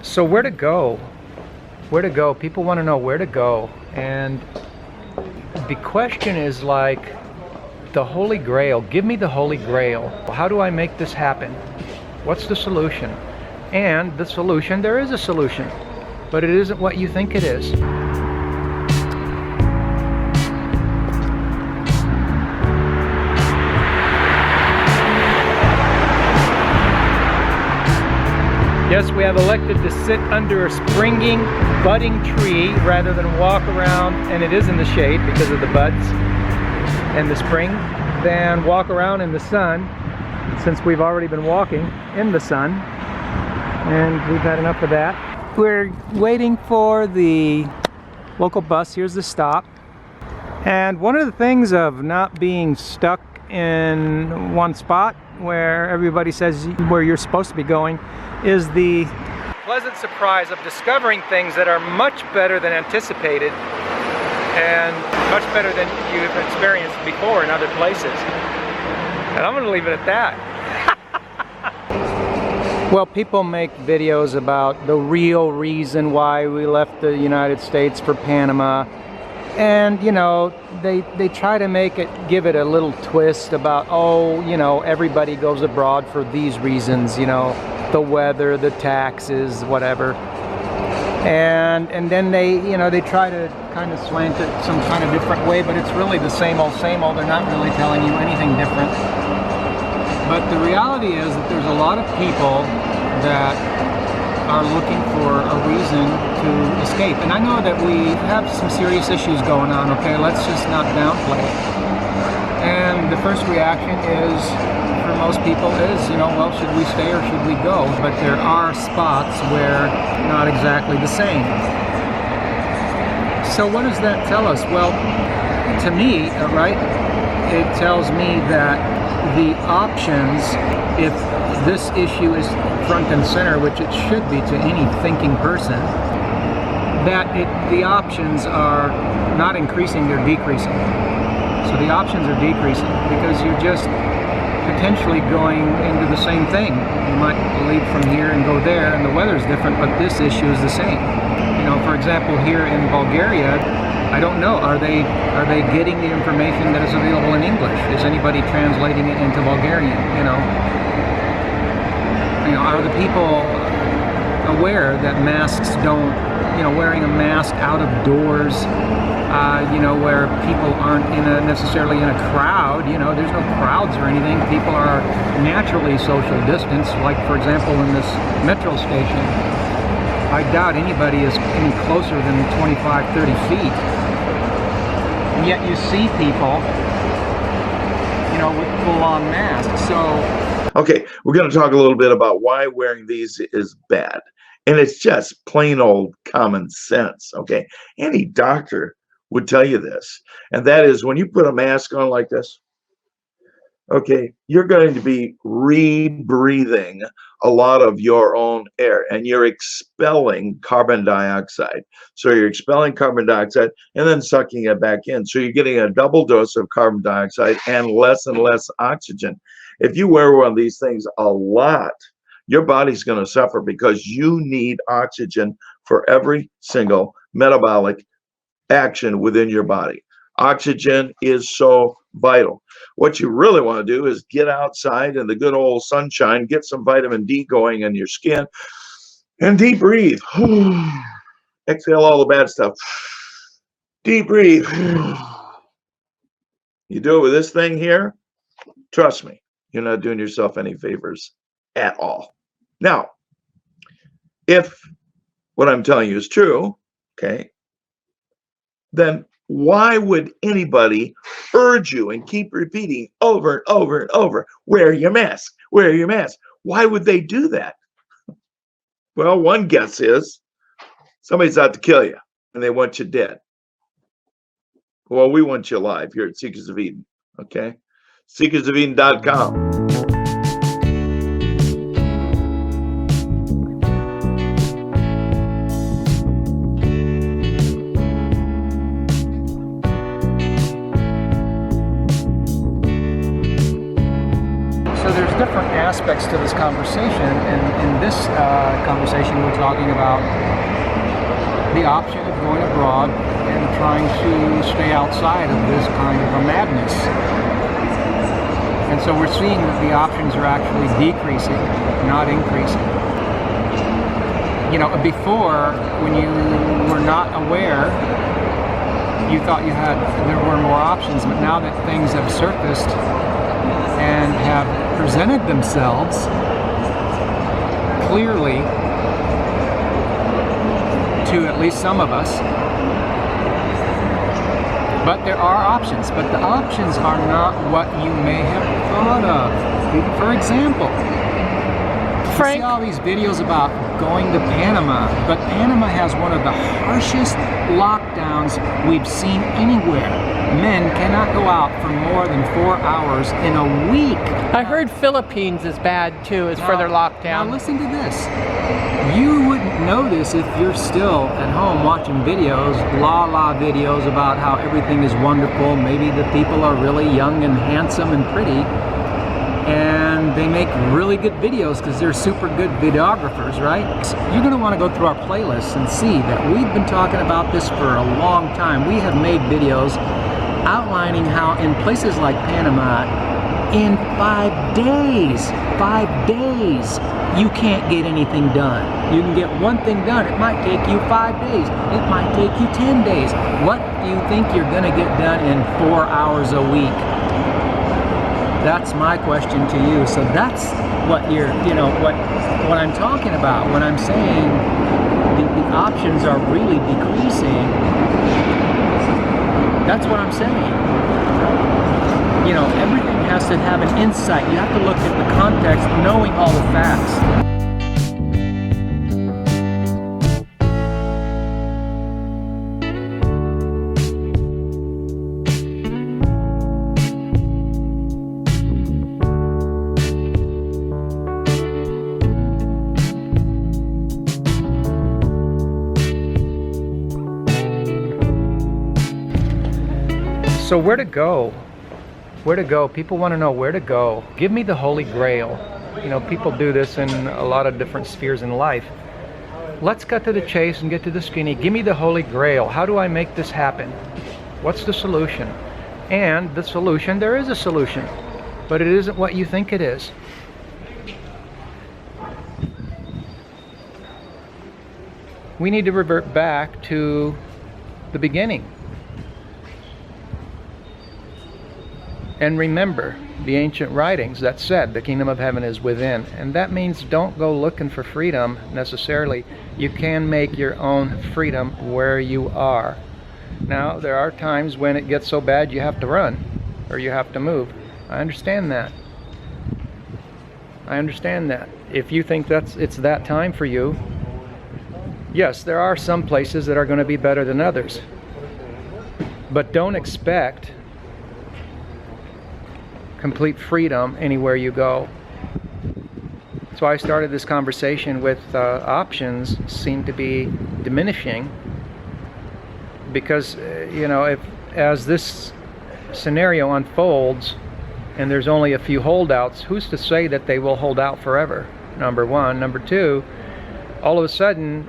So where to go? Where to go? People want to know where to go. And the question is like the Holy Grail. Give me the Holy Grail. How do I make this happen? What's the solution? And the solution, there is a solution, but it isn't what you think it is. Yes, we have elected to sit under a springing, budding tree rather than walk around, and it is in the shade because of the buds and the spring, than walk around in the sun, since we've already been walking in the sun, and we've had enough of that. We're waiting for the local bus. Here's the stop. And one of the things of not being stuck in one spot where everybody says where you're supposed to be going is the pleasant surprise of discovering things that are much better than anticipated and much better than you've experienced before in other places. And I'm going to leave it at that. Well, people make videos about the real reason why we left the United States for Panama. And, you know, they try to give it a little twist about, oh, you know, everybody goes abroad for these reasons, you know, the weather, the taxes, whatever. And then they try to kind of slant it some kind of different way, but it's really the same old, same old. They're not really telling you anything different. But the reality is that there's a lot of people that are looking for a reason to escape. And I know that we have some serious issues going on, okay? Let's just not downplay it. And the first reaction is, for most people, is, you know, well, should we stay or should we go? But there are spots where not exactly the same. So what does that tell us? Well, to me, right, it tells me that the options, if this issue is front and center, which it should be to any thinking person, that the options are not increasing, they're decreasing. So the options are decreasing because you're just potentially going into the same thing. You might leave from here and go there, and the weather's different, but this issue is the same. You know, for example, here in Bulgaria, I don't know, are they getting the information that is available in English? Is anybody translating it into Bulgarian, you know? Are the people aware that masks don't, you know, wearing a mask out of doors, you know, where people aren't necessarily in a crowd, you know, there's no crowds or anything. People are naturally social distance, like, for example, in this metro station. I doubt anybody is any closer than 25, 30 feet. And yet you see people, you know, with full-on masks. So okay, we're going to talk a little bit about why wearing these is bad. And it's just plain old common sense, okay? Any doctor would tell you this. And that is, when you put a mask on like this, okay, you're going to be rebreathing a lot of your own air, and you're expelling carbon dioxide. So you're expelling carbon dioxide and then sucking it back in. So you're getting a double dose of carbon dioxide and less oxygen. If you wear one of these things a lot, your body's going to suffer because you need oxygen for every single metabolic action within your body. Oxygen is so vital. What you really want to do is get outside in the good old sunshine, get some vitamin D going in your skin, and deep breathe. Exhale all the bad stuff. Deep breathe. You do it with this thing here, trust me, you're not doing yourself any favors at all. Now, if what I'm telling you is true, okay, then why would anybody urge you and keep repeating over and over and over, wear your mask, wear your mask? Why would they do that? Well, one guess is somebody's out to kill you and they want you dead. Well, we want you alive here at Seekers of Eden, okay? SeekersofEden.com. aspects to this conversation, and in this conversation we're talking about the option of going abroad and trying to stay outside of this kind of a madness. And so we're seeing that the options are actually decreasing, not increasing. You know, before, when you were not aware, you thought there were more options, but now that things have surfaced and have presented themselves clearly to at least some of us, but there are options, but the options are not what you may have thought of. For example, Frank, you see all these videos about going to Panama, but Panama has one of the harshest lockdowns we've seen anywhere. Men cannot go out for more than 4 hours in a week. I heard Philippines is bad too, is for their lockdown. Now listen to this. You wouldn't know this if you're still at home watching videos, la videos about how everything is wonderful. Maybe the people are really young and handsome and pretty, and they make really good videos because they're super good videographers, right? You're going to want to go through our playlists and see that we've been talking about this for a long time. We have made videos outlining how in places like Panama, in 5 days, you can't get anything done. You can get one thing done. It might take you 5 days. It might take you 10 days. What do you think you're going to get done in 4 hours a week? That's my question to you. So that's what what I'm talking about when I'm saying the options are really decreasing. That's what I'm saying. You know, everything has to have an insight. You have to look at the context, knowing all the facts. So where to go? Where to go? People want to know where to go. Give me the Holy Grail. You know, people do this in a lot of different spheres in life. Let's cut to the chase and get to the skinny. Give me the Holy Grail. How do I make this happen? What's the solution? And the solution, there is a solution, but it isn't what you think it is. We need to revert back to the beginning. And remember the ancient writings that said the kingdom of heaven is within. And that means don't go looking for freedom necessarily. You can make your own freedom where you are. Now, there are times when it gets so bad you have to run or you have to move. I understand that. I understand that. If you think it's that time for you, yes, there are some places that are going to be better than others. But don't expect complete freedom anywhere you go. So I started this conversation with options seem to be diminishing because you know, if as this scenario unfolds and there's only a few holdouts, who's to say that they will hold out forever? Number one. Number two, all of a sudden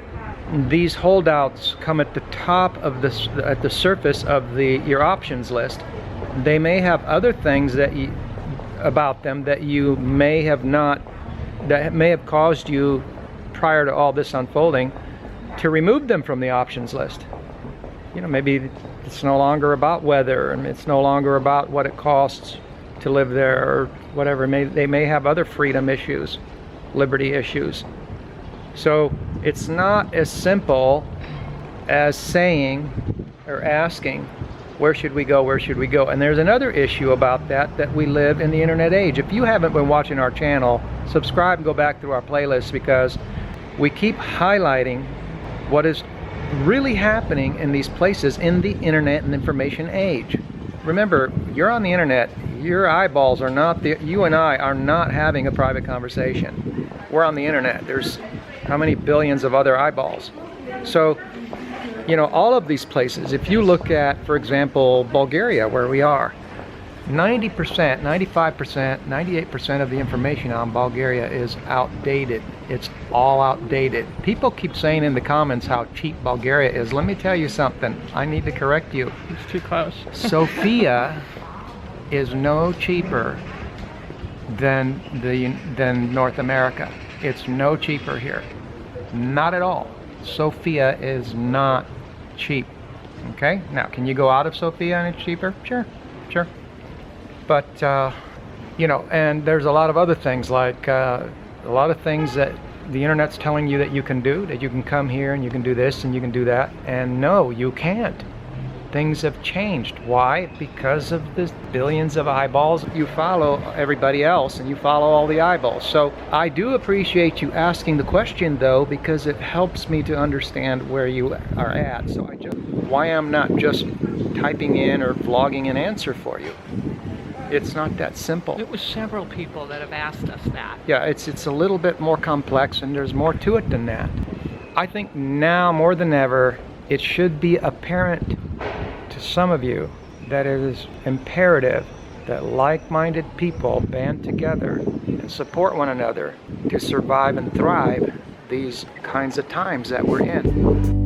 these holdouts come at the top of this, at the surface of your options list. They may have other things about them that you may have not, that may have caused you prior to all this unfolding to remove them from the options list. You know, maybe it's no longer about weather and it's no longer about what it costs to live there or whatever. They may have other freedom issues, liberty issues. So it's not as simple as saying or asking, where should we go, where should we go? And there's another issue about that we live in the internet age. If you haven't been watching our channel, subscribe and go back through our playlist because we keep highlighting what is really happening in these places in the internet and information age. Remember, you're on the internet, your eyeballs are not, you and I are not having a private conversation. We're on the internet. There's how many billions of other eyeballs? So, you know, all of these places, if you look at, for example, Bulgaria, where we are, 90%, 95%, 98% of the information on Bulgaria is outdated. It's all outdated. People keep saying in the comments how cheap Bulgaria is. Let me tell you something. I need to correct you. It's too close. Sofia is no cheaper than North America. It's no cheaper here. Not at all. Sofia is not cheap. Okay? Now, can you go out of Sofia and it's cheaper? Sure, sure. But, you know, and there's a lot of other things, like a lot of things that the internet's telling you that you can do, that you can come here and you can do this and you can do that. And no, you can't. Things have changed. Why? Because of the billions of eyeballs. You follow everybody else and you follow all the eyeballs. So I do appreciate you asking the question, though, because it helps me to understand where you are at. So why I'm not just typing in or vlogging an answer for you. It's not that simple. It was several people that have asked us that. Yeah, it's a little bit more complex, and there's more to it than that. I think now more than ever, it should be apparent to some of you that it is imperative that like-minded people band together and support one another to survive and thrive these kinds of times that we're in.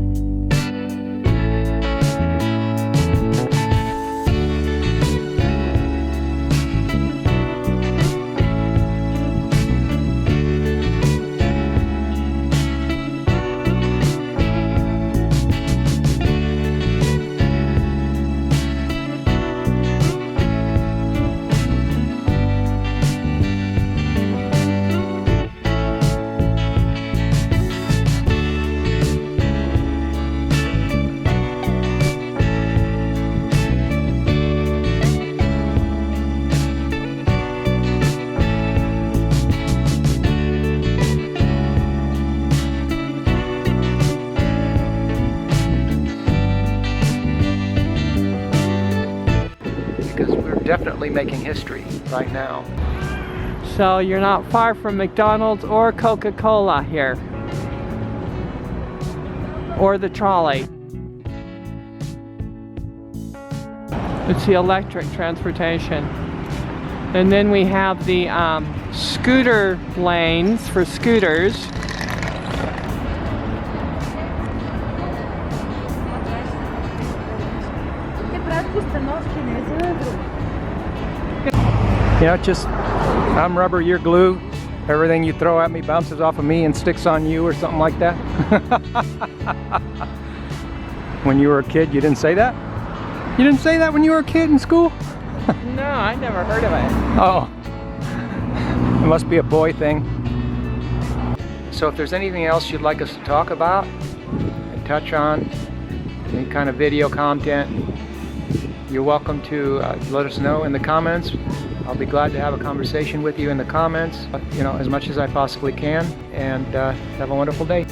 Definitely making history right now. So you're not far from McDonald's or Coca-Cola here. Or the trolley. It's the electric transportation. And then we have the scooter lanes for scooters. You know, I'm rubber, you're glue. Everything you throw at me bounces off of me and sticks on you or something like that. When you were a kid, you didn't say that? You didn't say that when you were a kid in school? No, I never heard of it. Oh, it must be a boy thing. So if there's anything else you'd like us to talk about and touch on, any kind of video content, you're welcome to let us know in the comments. I'll be glad to have a conversation with you in the comments, you know, as much as I possibly can, and have a wonderful day.